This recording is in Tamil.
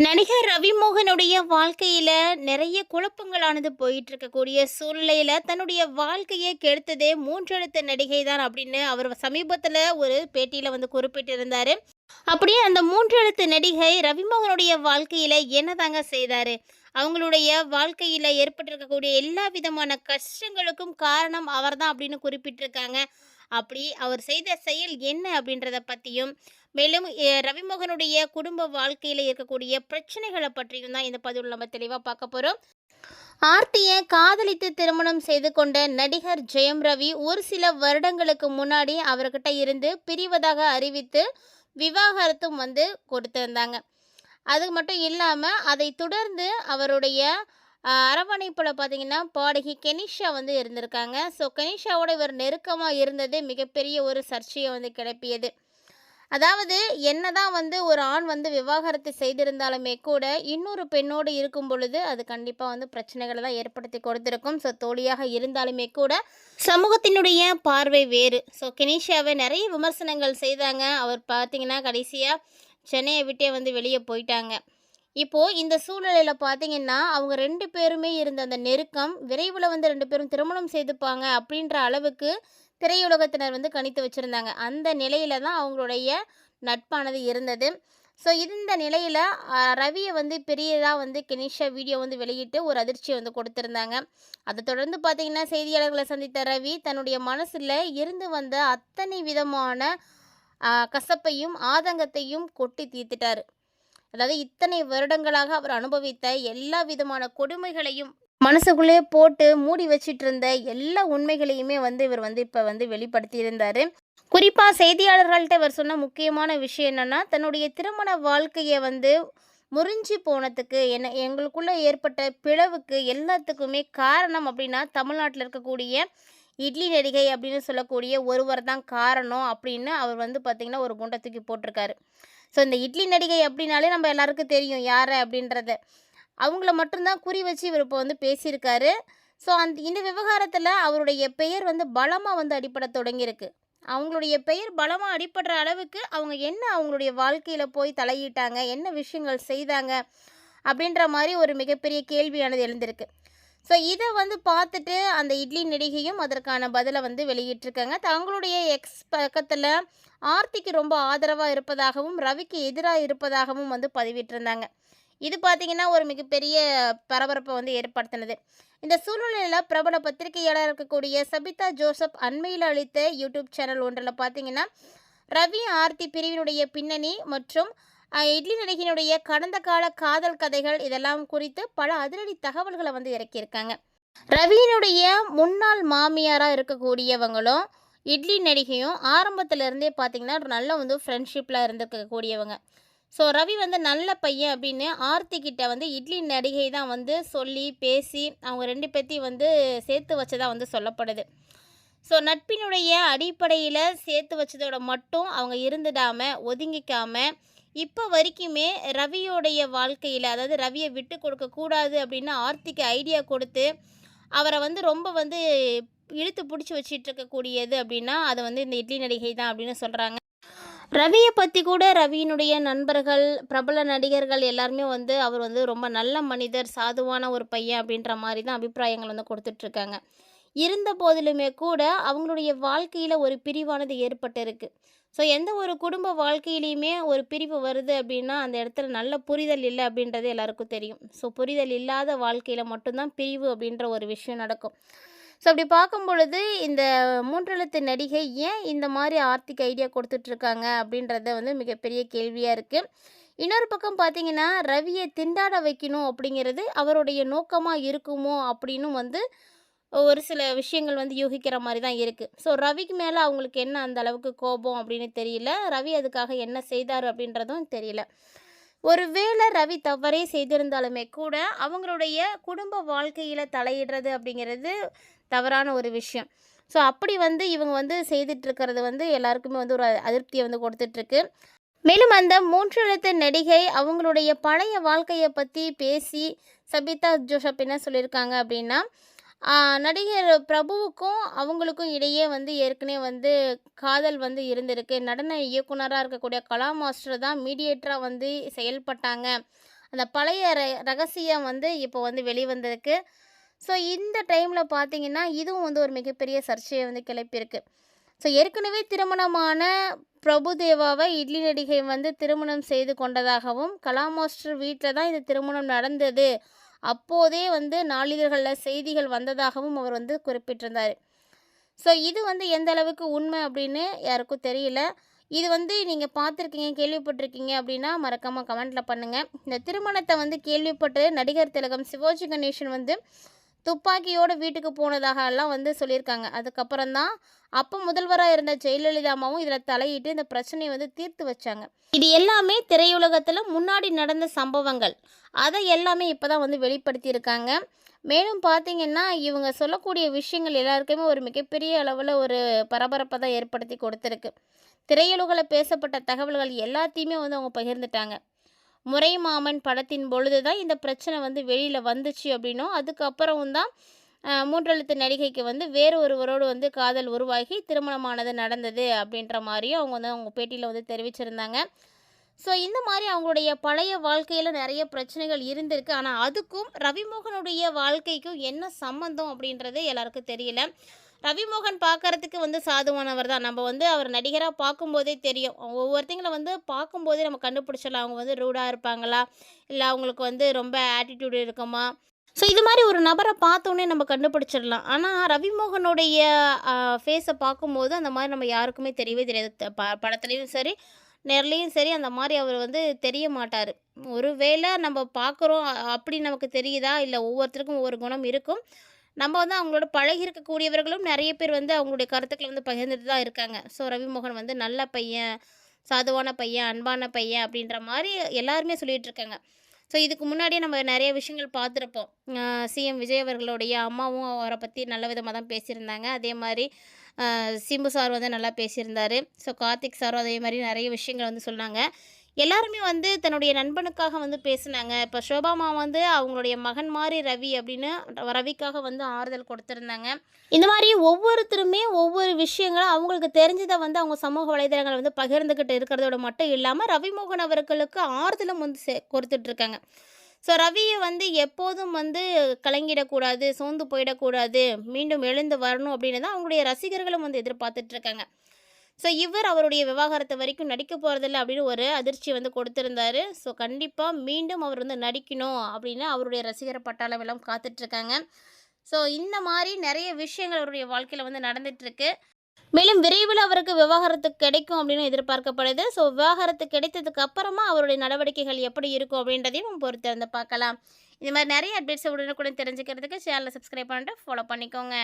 நடிகர் ரவிமோகனுடைய வாழ்க்கையில நிறைய குழப்பங்களானது போயிட்டு இருக்கக்கூடிய சூழ்நிலையில தன்னுடைய வாழ்க்கையை கெடுத்ததே மூன்றெழுத்து நடிகை தான் அப்படின்னு அவர் சமீபத்துல ஒரு பேட்டியில வந்து குறிப்பிட்டிருந்தாரு. அப்படியே அந்த மூன்றெழுத்து நடிகை ரவிமோகனுடைய வாழ்க்கையில என்னதாங்க செய்தாரு? அவங்களுடைய வாழ்க்கையில ஏற்பட்டிருக்கக்கூடிய எல்லா விதமான கஷ்டங்களுக்கும் காரணம் அவர்தான் அப்படின்னு குறிப்பிட்டிருக்காங்க. அப்படி அவர் செய்த செயல் என்ன அப்படின்றத பத்தியும், மேலும் ரவிமோகனுடைய குடும்ப வாழ்க்கையில இருக்கக்கூடிய பிரச்சனைகள பற்றியும் தான் இந்த பதிவுல நம்ம தெளிவா பார்க்க போறோம். ஆர்த்திய காதலித்து திருமணம் செய்து கொண்ட நடிகர் ஜெயம் ரவி ஒரு சில வருடங்களுக்கு முன்னாடி அவர்கிட்ட இருந்து பிரிவதாக அறிவித்து விவாகரத்தும் வந்து கொடுத்திருந்தாங்க. அது மட்டும் இல்லாம அதை தொடர்ந்து அவருடைய அரவணைப்புல பார்த்தீங்கன்னா, பாடகி கெனிஷா வந்து இருந்திருக்காங்க. ஸோ கெனிஷாவோட இவர் நெருக்கமா இருந்தது மிகப்பெரிய ஒரு சர்ச்சைய வந்து கிளப்பியது. அதாவது என்னதான் வந்து ஒரு ஆண் வந்து விவாகரத்து செய்திருந்தாலுமே கூட, இன்னொரு பெண்ணோடு இருக்கும் பொழுது, அது கண்டிப்பா வந்து பிரச்சனைகள தான் ஏற்படுத்தி கொடுத்திருக்கும். ஸோ தோழியாக இருந்தாலுமே கூட, சமூகத்தினுடைய பார்வை வேறு. ஸோ கெனிஷாவ நெறைய விமர்சனங்கள் செய்தாங்க. அவர் பார்த்தீங்கன்னா, கடைசியா சென்னைய விட்டே வந்து வெளிய போயிட்டாங்க. இப்போ இந்த சூழ்நிலையில பார்த்தீங்கன்னா, அவங்க 2 பேருமே இருந்த அந்த நெருக்கம், விரைவில வந்து 2 பேரும் திருமணம் செய்துப்பாங்க அப்படின்ற அளவுக்கு திரையுலகத்தினர் வந்து கணித்து வச்சிருந்தாங்க. அந்த நிலையில தான் அவங்களுடைய நட்பானது இருந்தது. ஸோ இந்த நிலையில ரவிய வந்து பெரியதா வந்து கெனிஷா வீடியோ வந்து வெளியிட்டு ஒரு அதிர்ச்சிய வந்து கொடுத்திருந்தாங்க. அத தொடர்ந்து பார்த்தீங்கன்னா, செய்தியாளர்கள சந்தித்த ரவி தன்னுடைய மனசுல இருந்து வந்த அத்தனை விதமான கசப்பையும், ஆதங்கத்தையும் கொட்டி தீர்த்துட்டாரு. அதாவது இத்தனை வருடங்களாக அவர் அனுபவித்த எல்லா விதமான கொடுமைகளையும் மனசுக்குள்ளே போட்டு மூடி வச்சிட்டு இருந்த எல்லா உண்மைகளையுமே வந்து இவர் வந்து இப்போ வந்து வெளிப்படுத்தி இருந்தார். குறிப்பாக செய்தியாளர்கள்ட்ட இவர் சொன்ன முக்கியமான விஷயம் என்னன்னா, தன்னுடைய திருமண வாழ்க்கையை வந்து முறிஞ்சு போனதுக்கு எங்களுக்குள்ள ஏற்பட்ட பிளவுக்கு எல்லாத்துக்குமே காரணம் அப்படின்னா தமிழ்நாட்டில் இருக்கக்கூடிய இட்லி நடிகை அப்படின்னு சொல்லக்கூடிய ஒருவர் தான் காரணம் அப்படின்னு அவர் வந்து பார்த்திங்கன்னா ஒரு குண்டை தூக்கி போட்டிருக்காரு. ஸோ இந்த இட்லி நடிகை அப்படின்னாலே நம்ம எல்லாருக்கும் தெரியும் யார் அப்படின்றத. அவங்கள மட்டும்தான் குறி வச்சு இவர் இப்போ வந்து பேசியிருக்காரு. ஸோ இந்த விவகாரத்தில் அவருடைய பெயர் வந்து பலமாக வந்து அடிப்பட தொடங்கியிருக்கு. அவங்களுடைய பெயர் பலமாக அடிப்படுற அளவுக்கு அவங்க என்ன அவங்களுடைய வாழ்க்கையில் போய் தலையிட்டாங்க, என்ன விஷயங்கள் செய்தாங்க அப்படின்ற மாதிரி ஒரு மிகப்பெரிய கேள்வியானது எழுந்திருக்கு. ஸோ இதை வந்து பார்த்துட்டு அந்த இட்லி நடிகையும் அதற்கான பதிலை வந்து வெளியிட்டிருக்காங்க. தங்களுடைய எக்ஸ் பக்கத்தில் ஆர்த்திக்கு ரொம்ப ஆதரவாக இருப்பதாகவும் ரவிக்கு எதிராக இருப்பதாகவும் வந்து பதிவிட்டிருந்தாங்க. இது பார்த்திங்கன்னா ஒரு மிகப்பெரிய பரபரப்பை வந்து ஏற்படுத்தினது. இந்த சூழ்நிலையில் பிரபல பத்திரிகையாளர் இருக்கக்கூடிய சபிதா ஜோசப் அண்மையில் அளித்த யூடியூப் சேனல் ஒன்றில் பார்த்திங்கன்னா, ரவி ஆர்த்தி பிரிவினுடைய பின்னணி மற்றும் இட்லி நடிகையினுடைய கடந்த கால காதல் கதைகள் இதெல்லாம் குறித்து பல அதிரடி தகவல்களை வந்து இறக்கியிருக்காங்க. ரவியினுடைய முன்னாள் மாமியாராக இருக்கக்கூடியவங்களும் இட்லி நடிகையும் ஆரம்பத்திலேருந்தே பார்த்திங்கன்னா நல்ல வந்து ஃப்ரெண்ட்ஷிப்பில் இருந்துக்கக்கூடியவங்க. ஸோ ரவி வந்து நல்ல பையன் அப்படின்னு ஆர்த்தி கிட்ட வந்து இட்லி நடிகை தான் வந்து சொல்லி பேசி அவங்க 2 பேர்த்தையும் வந்து சேர்த்து வச்சதாக வந்து சொல்லப்படுது. ஸோ நட்பினுடைய அடிப்படையில் சேர்த்து வச்சதோட மட்டும் அவங்க இருந்துடாமல் ஒதுங்கிக்காமல் இப்போ வரைக்குமே ரவியோடைய வாழ்க்கையில், அதாவது ரவியை விட்டு கொடுக்கக்கூடாது அப்படின்னு ஆர்த்திக்கு ஐடியா கொடுத்து அவரை வந்து ரொம்ப வந்து இழுத்து பிடிச்சி வச்சிட்டு இருக்கக்கூடியது அப்படின்னா அது வந்து இந்த இட்லி நடிகை தான் அப்படின்னு சொல்கிறாங்க. ரவியை பற்றி கூட ரவியினுடைய நண்பர்கள், பிரபல நடிகர்கள் எல்லாருமே வந்து அவர் வந்து ரொம்ப நல்ல மனிதர், சாதுவான ஒரு பையன் அப்படின்ற மாதிரி தான் அபிப்பிராயங்கள் வந்து கொடுத்துட்ருக்காங்க. இருந்த போதிலுமே கூட அவங்களுடைய வாழ்க்கையில் ஒரு பிரிவானது ஏற்பட்டிருக்கு. ஸோ எந்த ஒரு குடும்ப வாழ்க்கையிலையுமே ஒரு பிரிவு வருது அப்படின்னா அந்த இடத்துல நல்ல புரிதல் இல்லை அப்படின்றது எல்லாருக்கும் தெரியும். ஸோ புரிதல் இல்லாத வாழ்க்கையில் மட்டும்தான் பிரிவு அப்படின்ற ஒரு விஷயம் நடக்கும். ஸோ அப்படி பார்க்கும் பொழுது இந்த மூன்றெழுத்து நடிகை ஏன் இந்த மாதிரி ஆர்த்திக்கு ஐடியா கொடுத்துட்ருக்காங்க அப்படின்றத வந்து மிகப்பெரிய கேள்வியாக இருக்குது. இன்னொரு பக்கம் பார்த்தீங்கன்னா, ரவியை திண்டாட வைக்கணும் அப்படிங்கிறது அவருடைய நோக்கமாக இருக்குமோ அப்படின்னு வந்து ஒரு சில விஷயங்கள் வந்து யூகிக்கிற மாதிரி தான் இருக்குது. ஸோ ரவிக்கு மேலே அவங்களுக்கு என்ன அந்த அளவுக்கு கோபம் அப்படின்னு தெரியல. ரவி அதுக்காக என்ன செய்தார் அப்படின்றதும் தெரியல. ஒருவேளை ரவி தவறே செய்திருந்தாலுமே கூட அவங்களுடைய குடும்ப வாழ்க்கையில் தலையிடுறது அப்படிங்கிறது தவறான ஒரு விஷயம். ஸோ அப்படி வந்து இவங்க வந்து செய்துட்ருக்கிறது வந்து எல்லாருக்குமே வந்து ஒரு அதிருப்தியை வந்து கொடுத்துட்ருக்கு. மேலும் அந்த மூன்றெழுத்து நடிகை அவங்களுடைய பழைய வாழ்க்கையை பற்றி பேசி சபிதா ஜோசப் என்ன சொல்லியிருக்காங்க அப்படின்னா, நடிகர் பிரபுவுக்கும் அவங்களுக்கும் இடையே வந்து ஏற்கனவே வந்து காதல் வந்து இருந்திருக்கு. நடன இயக்குனராக இருக்கக்கூடிய கலா மாஸ்டர் தான் மீடியேட்டராக வந்து செயல்பட்டாங்க. அந்த பழைய ரகசியம் வந்து இப்போ வந்து வெளிவந்திருக்கு. ஸோ இந்த டைமில் பார்த்தீங்கன்னா, இதுவும் வந்து ஒரு மிகப்பெரிய சர்ச்சையை வந்து கிளப்பியிருக்கு. ஸோ ஏற்கனவே திருமணமான பிரபுதேவாவை இட்லி நடிகை வந்து திருமணம் செய்து கொண்டதாகவும், கலா மாஸ்டர் வீட்டில் தான் இந்த திருமணம் நடந்தது. அப்போதே வந்து நாளிதழ்களில் செய்திகள் வந்ததாகவும் அவர் வந்து குறிப்பிட்டிருந்தார். ஸோ இது வந்து எந்த அளவுக்கு உண்மை அப்படின்னு யாருக்கும் தெரியல. இது வந்து நீங்கள் பார்த்துருக்கீங்க, கேள்விப்பட்டிருக்கீங்க அப்படின்னா மறக்காமல் கமெண்ட்டில் பண்ணுங்கள். இந்த திருமணத்தை வந்து கேள்விப்பட்டு நடிகர் திலகம் சிவாஜி கணேசன் வந்து துப்பாக்கியோடு வீட்டுக்கு போனதாக எல்லாம் வந்து சொல்லியிருக்காங்க. அதுக்கப்புறம் தான் அப்போ முதல்வராக இருந்த ஜெயலலிதா அம்மாவும் இதில் தலையிட்டு இந்த பிரச்சனையை வந்து தீர்த்து வச்சாங்க. இது எல்லாமே திரையுலகத்தில் முன்னாடி நடந்த சம்பவங்கள். அதை எல்லாமே இப்போ தான் வந்து வெளிப்படுத்தியிருக்காங்க. மேலும் பார்த்தீங்கன்னா, இவங்க சொல்லக்கூடிய விஷயங்கள் எல்லாருக்குமே ஒரு மிகப்பெரிய அளவில் ஒரு பரபரப்பை தான் ஏற்படுத்தி கொடுத்துருக்கு. திரையுலகில் பேசப்பட்ட தகவல்கள் எல்லாத்தையுமே வந்து அவங்க பகிர்ந்துட்டாங்க. முறைமாமன் படத்தின் பொழுது தான் இந்த பிரச்சனை வந்து வெளியில் வந்துச்சு அப்படின்னும், அதுக்கப்புறமும் தான் மூன்றெழுத்து நடிகைக்கு வந்து வேறு ஒருவரோடு வந்து காதல் உருவாகி திருமணமானது நடந்தது அப்படின்ற மாதிரியும் அவங்க வந்து அவங்க பேட்டியில் வந்து தெரிவிச்சிருந்தாங்க. ஸோ இந்த மாதிரி அவங்களுடைய பழைய வாழ்க்கையில் நிறைய பிரச்சனைகள் இருந்திருக்கு. ஆனால் அதுக்கும் ரவிமோகனுடைய வாழ்க்கைக்கும் என்ன சம்மந்தம் அப்படின்றது எல்லாருக்கும் தெரியல. ரவிமோகன் பார்க்கறதுக்கு வந்து சாதுவானவர் தான். நம்ம வந்து அவர் நடிகராக பார்க்கும்போதே தெரியும். ஒவ்வொருத்தங்கள வந்து பார்க்கும்போதே நம்ம கண்டுபிடிச்சிடலாம். அவங்க வந்து ரூடாக இருப்பாங்களா, இல்லை அவங்களுக்கு வந்து ரொம்ப ஆட்டிடியூட் இருக்குமா. ஸோ இது மாதிரி ஒரு நபரை பார்த்தோன்னே நம்ம கண்டுபிடிச்சிடலாம். ஆனால் ரவிமோகனுடைய ஃபேஸை பார்க்கும்போது அந்த மாதிரி நம்ம யாருக்குமே தெரியவே தெரியாது. படத்துலேயும் சரி, நேர்லேயும் சரி அந்த மாதிரி அவர் வந்து தெரிய மாட்டார். ஒருவேளை நம்ம பார்க்குறோம் அப்படி நமக்கு தெரியுதா, இல்லை ஒவ்வொருத்தருக்கும் ஒவ்வொரு குணம் இருக்கும். நம்ம வந்து அவங்களோட பழகி இருக்கக்கூடியவர்களும் நிறைய பேர் வந்து அவங்களுடைய கருத்துக்களை வந்து பகிர்ந்துட்டு தான் இருக்காங்க. ஸோ ரவிமோகன் வந்து நல்ல பையன், சாதுவான பையன், அன்பான பையன் அப்படின்ற மாதிரி எல்லாருமே சொல்லிகிட்டு இருக்காங்க. ஸோ இதுக்கு முன்னாடியே நம்ம நிறைய விஷயங்கள் பார்த்துருப்போம். சிஎம் விஜய் அவர்களுடைய அம்மாவும் அவரை பற்றி நல்ல விதமாக தான் பேசியிருந்தாங்க. அதே மாதிரி சிம்பு சார் வந்து நல்லா பேசியிருந்தார். ஸோ கார்த்திக் சாரும் அதே மாதிரி நிறைய விஷயங்கள் வந்து சொன்னாங்க. எல்லாருமே வந்து தன்னுடைய நண்பனுக்காக வந்து பேசுனாங்க. இப்போ ஷோபாமா வந்து அவங்களுடைய மகன் மாதிரி ரவி அப்படின்னு ரவிக்காக வந்து ஆறுதல் கொடுத்துருந்தாங்க. இந்த மாதிரி ஒவ்வொருத்தருமே ஒவ்வொரு விஷயங்களை அவங்களுக்கு தெரிஞ்சதை வந்து அவங்க சமூக வலைதளங்களை வந்து பகிர்ந்துக்கிட்டு இருக்கிறதோட மட்டும் இல்லாமல் ரவிமோகன் அவர்களுக்கு ஆறுதலும் வந்து கொடுத்துட்ருக்காங்க. ஸோ ரவியை வந்து எப்போதும் வந்து கலங்கிடக்கூடாது, சோர்ந்து போயிடக்கூடாது, மீண்டும் எழுந்து வரணும் அப்படின்னு தான் அவங்களுடைய ரசிகர்களும் வந்து எதிர்பார்த்துட்ருக்காங்க. ஸோ இவர் அவருடைய விவாகரத்து வரைக்கும் நடிக்க போகிறதில்ல அப்படின்னு ஒரு அதிர்ச்சி வந்து கொடுத்துருந்தாரு. ஸோ கண்டிப்பாக மீண்டும் அவர் வந்து நடிக்கணும் அப்படின்னு அவருடைய ரசிகர் பட்டாளம் எல்லாம் காத்துட்ருக்காங்க. ஸோ இந்த மாதிரி நிறைய விஷயங்கள் அவருடைய வாழ்க்கையில் வந்து நடந்துகிட்ருக்கு. மேலும் விரைவில் அவருக்கு விவாகரத்து கிடைக்கும் அப்படின்னு எதிர்பார்க்கப்படுது. ஸோ விவாகரத்து கிடைத்ததுக்கு அப்புறமா அவருடைய நடவடிக்கைகள் எப்படி இருக்கும் அப்படின்றதையும் நம்ம பொறுத்திருந்து பார்க்கலாம். இந்த மாதிரி நிறைய அப்டேட்ஸை உடனுக்குடன் தெரிஞ்சுக்கிறதுக்கு சேனலை சப்ஸ்கிரைப் பண்ணிட்டு ஃபாலோ பண்ணிக்கோங்க.